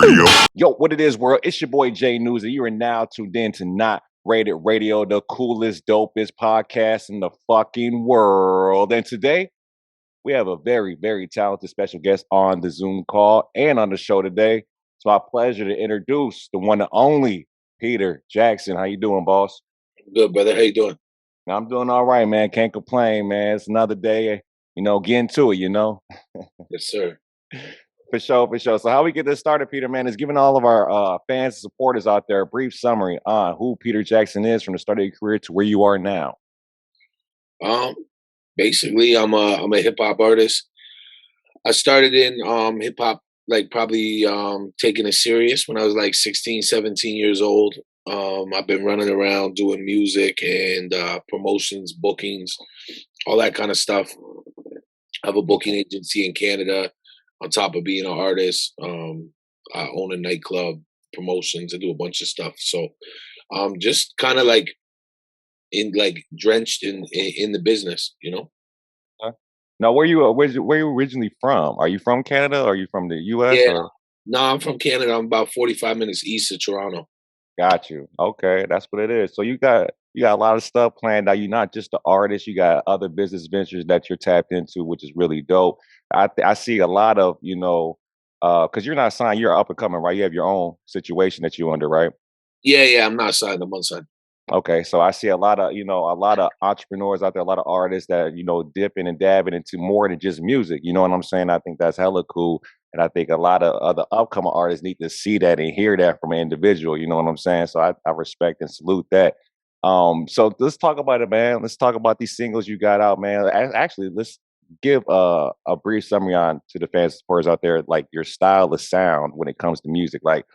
Radio. Yo, what it is, world? It's your boy Jay News, and you are now tuned in to Not Rated Radio, the coolest, dopest podcast in the fucking world. And today, we have a very, very talented special guest on the Zoom call and on the show today. It's my pleasure to introduce the one and only Peter Jackson. How you doing, boss? Good, brother. How you doing? I'm doing all right, man. Can't complain, man. It's another day, getting to it. Yes, sir. For sure, for sure. So how we get this started, Peter, man, is giving all of our fans and supporters out there a brief summary on who Peter Jackson is from the start of your career to where you are now. Um, Basically, I'm a hip hop artist. I started in hip hop like probably taking it serious when I was like 16, 17 years old. I've been running around doing music and promotions, bookings, all that kind of stuff. I have a booking agency in Canada on top of being an artist. I own a nightclub, promotions. I do a bunch of stuff. So just kind of like drenched in the business. Huh? Now, where you originally from? Are you from Canada? Or are you from the U.S. Yeah. or? No, I'm from Canada. I'm about 45 minutes east of Toronto. Got you. Okay, that's what it is. So you got a lot of stuff planned out. You're not just an artist. You got other business ventures that you're tapped into, which is really dope. I see a lot of because you're not signed. You're up and coming, right? You have your own situation that you're under, right? Yeah. I'm not signed. I'm unsigned. Okay, so I see a lot of entrepreneurs out there, a lot of artists that dipping and dabbing into more than just music. You know what I'm saying? I think that's hella cool, and I think a lot of other upcoming artists need to see that and hear that from an individual. You know what I'm saying? So I respect and salute that. So let's talk about it, man. Let's talk about these singles you got out, man. Actually, let's give a brief summary on to the fans and supporters out there, like your style of sound when it comes to music. Like,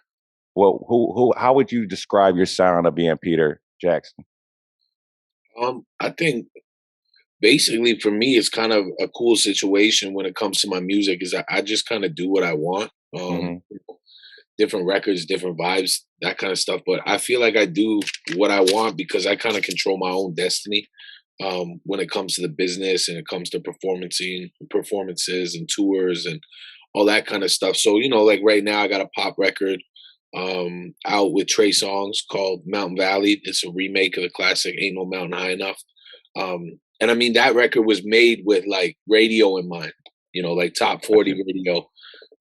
well, how would you describe your sound of being Peter Jackson? I think basically for me, it's kind of a cool situation when it comes to my music. Is I just kind of do what I want. Hmm. Different records, different vibes, that kind of stuff. But I feel like I do what I want because I kind of control my own destiny. When it comes to the business and it comes to performances and tours and all that kind of stuff. So, like right now I got a pop record out with Trey Songz called Mountain Valley. It's a remake of the classic Ain't No Mountain High Enough. And I mean that record was made with like radio in mind, like top 40 Gotcha. radio,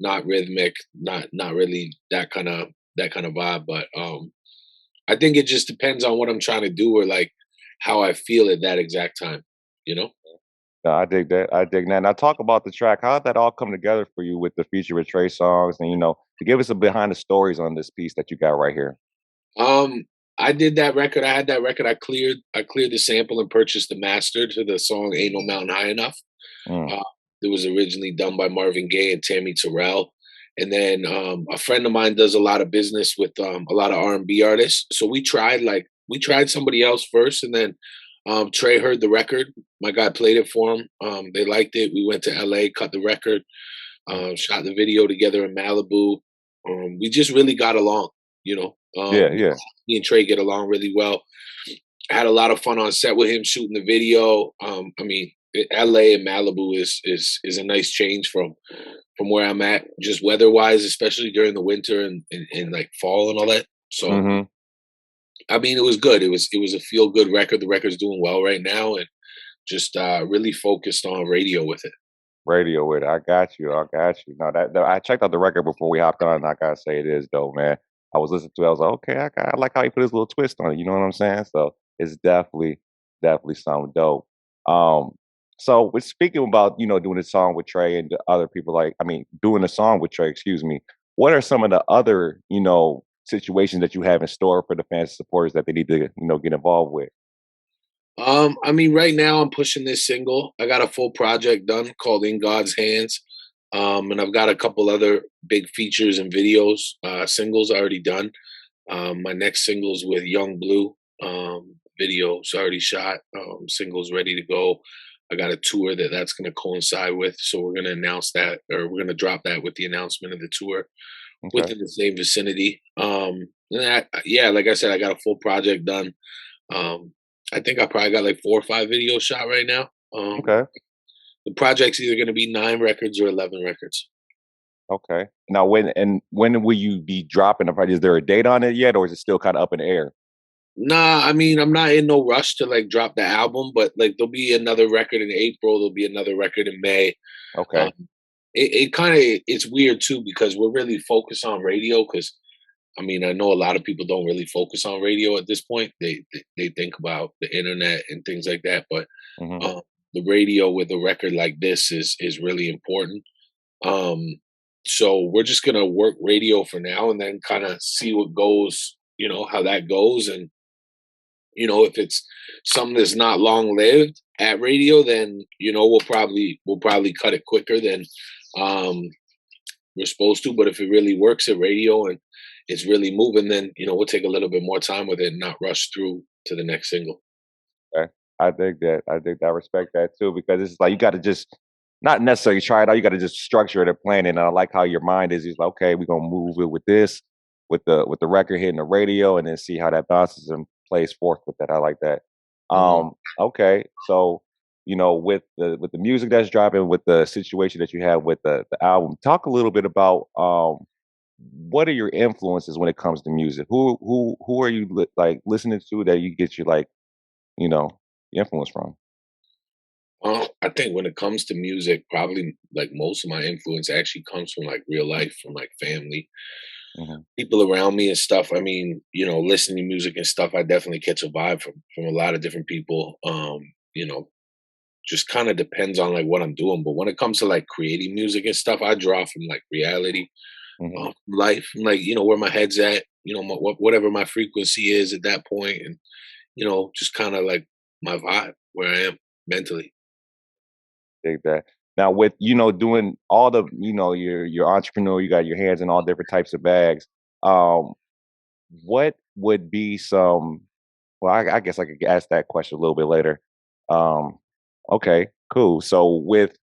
not rhythmic, not really that kind of vibe. But I think it just depends on what I'm trying to do or like how I feel at that exact time, you know? No, I dig that. I dig that. Now talk about the track. How did that all come together for you with the feature with Trey Songs and to give us a behind the stories on this piece that you got right here. Um, I did that record. I had that record. I cleared the sample and purchased the master to the song "Ain't No Mountain High Enough." Mm, Uh, it was originally done by Marvin Gaye and Tammy Terrell, and then a friend of mine does a lot of business with a lot of R&B artists. So we tried somebody else first, and then Trey heard the record. My guy played it for him. They liked it. We went to LA, cut the record, shot the video together in Malibu. We just really got along, you know. yeah, yeah. Me and Trey get along really well. I had a lot of fun on set with him shooting the video. LA and Malibu is a nice change from where I'm at, just weather wise, especially during the winter and like fall and all that. So Hmm. I mean, it was good. It was a feel good record. The record's doing well right now, and just really focused on radio with it. Radio with it. I got you. I got you. No, I checked out the record before we hopped on, and I gotta say it is dope, man. I was listening to it. I was like, okay, I like how he put his little twist on it. You know what I'm saying? So it's definitely something dope. Um, so we're speaking about doing a song with Trey and the other people. Like, I mean, doing a song with Trey. Excuse me. What are some of the other situations that you have in store for the fans and supporters that they need to get involved with? I mean, right now I'm pushing this single. I got a full project done called In God's Hands. And I've got a couple other big features and videos, singles already done. My next singles with Young Blue, videos already shot, singles ready to go. I got a tour that's going to coincide with, so we're going to announce that, or we're going to drop that with the announcement of the tour Okay. within the same vicinity. Yeah, like I said, I got a full project done. Um, I think I probably got like 4 or 5 videos shot right now. Okay. The project's either going to be 9 records or 11 records. Okay. Now, when will you be dropping the project? Is there a date on it yet, or is it still kind of up in the air? Nah, I mean, I'm not in no rush to like drop the album, but like there'll be another record in April, there'll be another record in May. Um, Okay. it kind of it's weird too because we're really focused on radio. Because I mean, I know a lot of people don't really focus on radio at this point. They think about the internet and things like that, but Hmm. um, the radio with a record like this is really important. Um, so we're just gonna work radio for now, and then kind of see what goes. You know how that goes, and if it's something that's not long lived at radio, then we'll probably cut it quicker than um, we're supposed to. But if it really works at radio and it's really moving, then we'll take a little bit more time with it and not rush through to the next single. Okay. I think that. I think that. I respect that too because it's like you got to just not necessarily try it out. You got to just structure it and plan it. And I like how your mind is. It's like, okay, we're gonna move it with this, with the record hitting the radio, and then see how that bounces and plays forth with that. I like that. Mhm. Okay, so with the music that's dropping, with the situation that you have with the album, talk a little bit about what are your influences when it comes to music? Who are you like listening to that you get your like you know influence from? I think when it comes to music, probably like most of my influence actually comes from like real life, from like family, Hmm. people around me and stuff. I mean, listening to music and stuff, I definitely catch a vibe from a lot of different people. You know, just kind of depends on like what I'm doing. But when it comes to like creating music and stuff, I draw from like reality, Hmm. life, like where my head's at. Whatever my frequency is at that point, and just kind of like my vibe where I am mentally. Dig that. Now with doing all the your entrepreneur, you got your hands in all different types of bags. Um, what would be some? Well, I guess I could ask that question a little bit later. Um, okay, cool. So with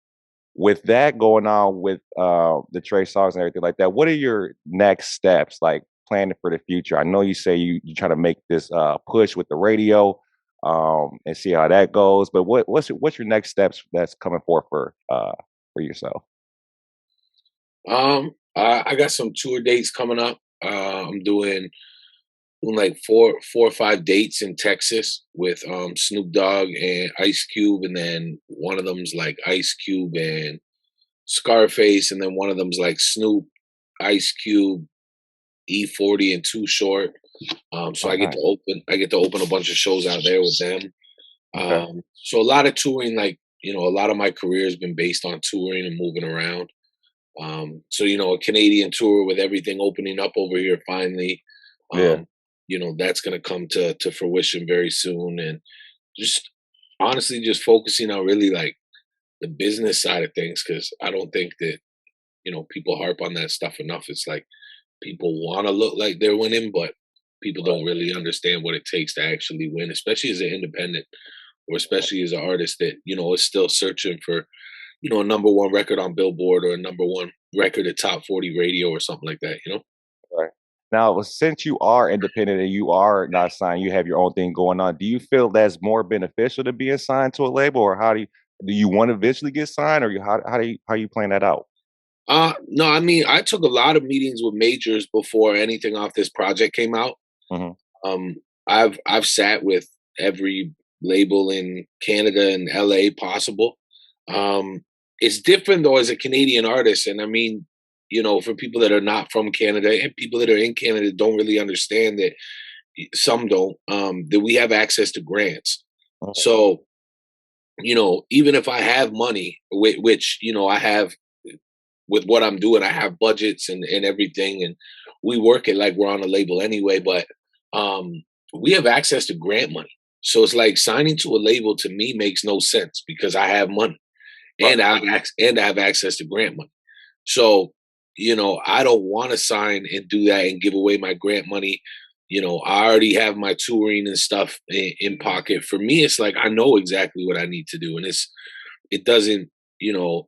that going on with the Trey songs and everything like that, what are your next steps like planning for the future? I know you say you try to make this push with the radio and see how that goes, but what's your next steps that's coming forth for yourself? I got some tour dates coming up. I'm doing like four or five dates in Texas with Snoop Dogg and Ice Cube, and then one of them's like Ice Cube and Scarface, and then one of them's like Snoop, Ice Cube, E40, and Too Short. So Oh, nice. I get to open a bunch of shows out there with them. Okay. So a lot of touring, like a lot of my career has been based on touring and moving around. So a Canadian tour with everything opening up over here finally. Yeah. Um, that's gonna come to fruition very soon, and just honestly, just focusing on really like the business side of things because I don't think that people harp on that stuff enough. It's like people want to look like they're winning, but people Right. don't really understand what it takes to actually win, especially as an independent or especially as an artist that is still searching for a number one record on Billboard or a number one record at Top 40 Radio or something like that. Right. Now, since you are independent and you are not signed, you have your own thing going on. Do you feel that's more beneficial to being signed to a label, or how do you want to eventually get signed, or how you plan that out? No, I mean, I took a lot of meetings with majors before anything off this project came out. Hmm. Um, I've sat with every label in Canada and LA possible. Um, it's different though as a Canadian artist, and I mean, for people that are not from Canada and people that are in Canada don't really understand that some don't that we have access to grants. So even if I have money, which I have with what I'm doing, I have budgets and everything, and we work it like we're on a label anyway. But um, we have access to grant money, so it's like signing to a label to me makes no sense because I have money Right. and I have access to grant money. So I don't want to sign and do that and give away my grant money. I already have my touring and stuff in pocket. For me, it's like I know exactly what I need to do, and it doesn't. You know,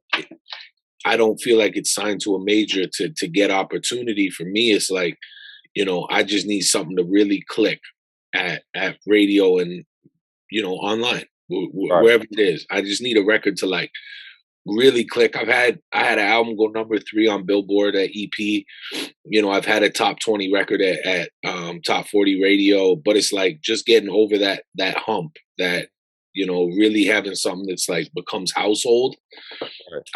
I don't feel like it's signed to a major to get opportunity. For me, it's like, I just need something to really click at radio and online, Right. wherever it is. I just need a record to like really click. I had an album go number 3 on Billboard at EP. You know, I've had a top 20 record at top 40 radio, but it's like just getting over that hump, that, you know, really having something that's like becomes household,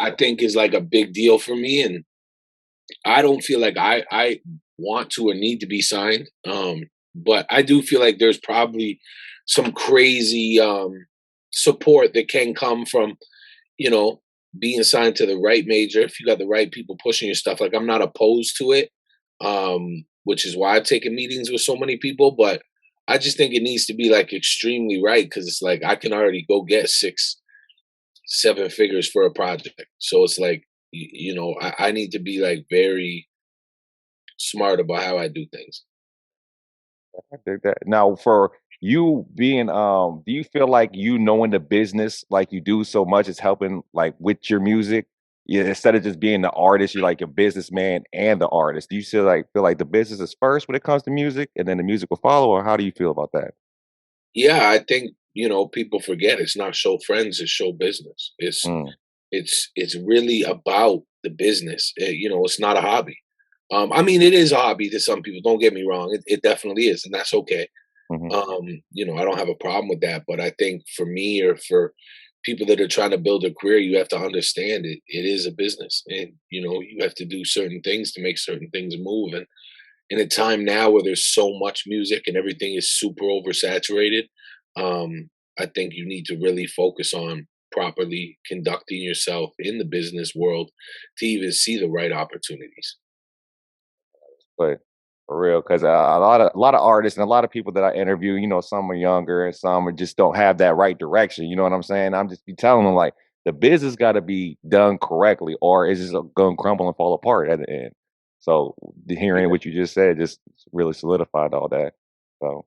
I think is like a big deal for me. And I don't feel like I want to or need to be signed. But I do feel like there's probably some crazy support that can come from, you know, being signed to the right major. If you got the right people pushing your stuff, like I'm not opposed to it, which is why I've taken meetings with so many people. But I just think it needs to be like extremely right, because it's like I can already go get 6-7 figures for a project. So it's like, you know, I need to be like very smart about how I do things. I dig that. Now, for you being, do you feel like you knowing the business like you do so much is helping like with your music? Yeah, instead of just being the artist, you're like a businessman and the artist. Do you feel like the business is first when it comes to music, and then the music will follow, or how do you feel about that? Yeah, I think, you know, people forget it's not show friends, it's show business. Mm, It's really about the business. You know, it's not a hobby. I mean, it is a hobby to some people. Don't get me wrong; it definitely is, and that's okay. mhm. You know, I don't have a problem with that. But I think for me, or for people that are trying to build a career, you have to understand it. It is a business, and you know, you have to do certain things to make certain things move. And in a time now where there's so much music and everything is super oversaturated, I think you need to really focus on properly conducting yourself in the business world to even see the right opportunities. But for real, because a lot of artists and a lot of people that I interview, you know, some are younger and some are just don't have that right direction. You know what I'm saying? I'm just be telling them like the business got to be done correctly, or it's just going to crumble and fall apart at the end. So hearing Yeah. what you just said just really solidified all that. So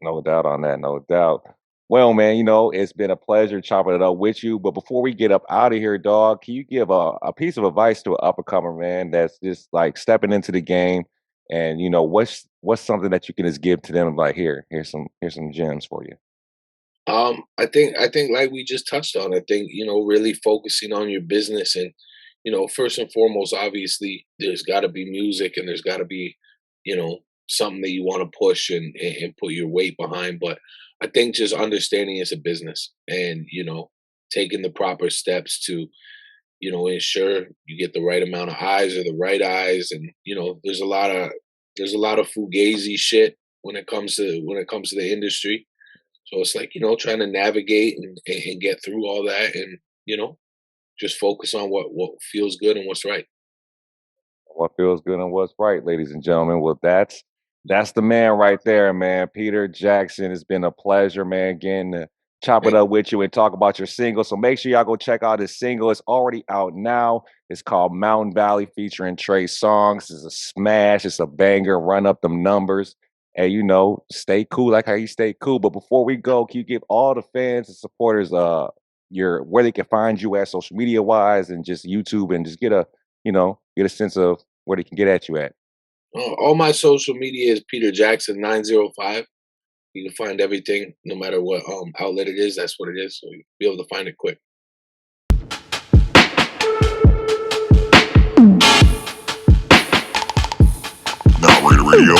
no doubt on that, no doubt. Well, man, you know, it's been a pleasure chopping it up with you. But before we get up out of here, dog, can you give a piece of advice to an up and comer man that's just like stepping into the game? And you know, what's something that you can just give to them? Like, here's some gems for you. I think like we just touched on, I think, you know, really focusing on your business. And, you know, first and foremost, obviously there's gotta be music, and there's gotta be, you know, something that you want to push and put your weight behind. But I think just understanding it's a business, and, you know, taking the proper steps to, you know, ensure you get the right amount of eyes, or the right eyes. And, you know, there's a lot of fugazi shit when it comes to the industry. So it's like, you know, trying to navigate and get through all that, and, you know, just focus on what feels good and what's right. What feels good and what's right, ladies and gentlemen. Well, that's the man right there, man. Peter Jackson. It's been a pleasure, man, getting to chop it Thank up with you and talk about your single. So make sure y'all go check out his single. It's already out now. It's called Mountain Valley featuring Trey Songz. It's a smash. It's a banger. Run up them numbers. And you know, stay cool like how you stay cool. But before we go, can you give all the fans and supporters your where they can find you at social media wise, and just YouTube, and just get a sense of where they can get at you at. All my social media is Peter Jackson 905. You can find everything, no matter what outlet it is. That's what it is. So you'll be able to find it quick. Now, Radio.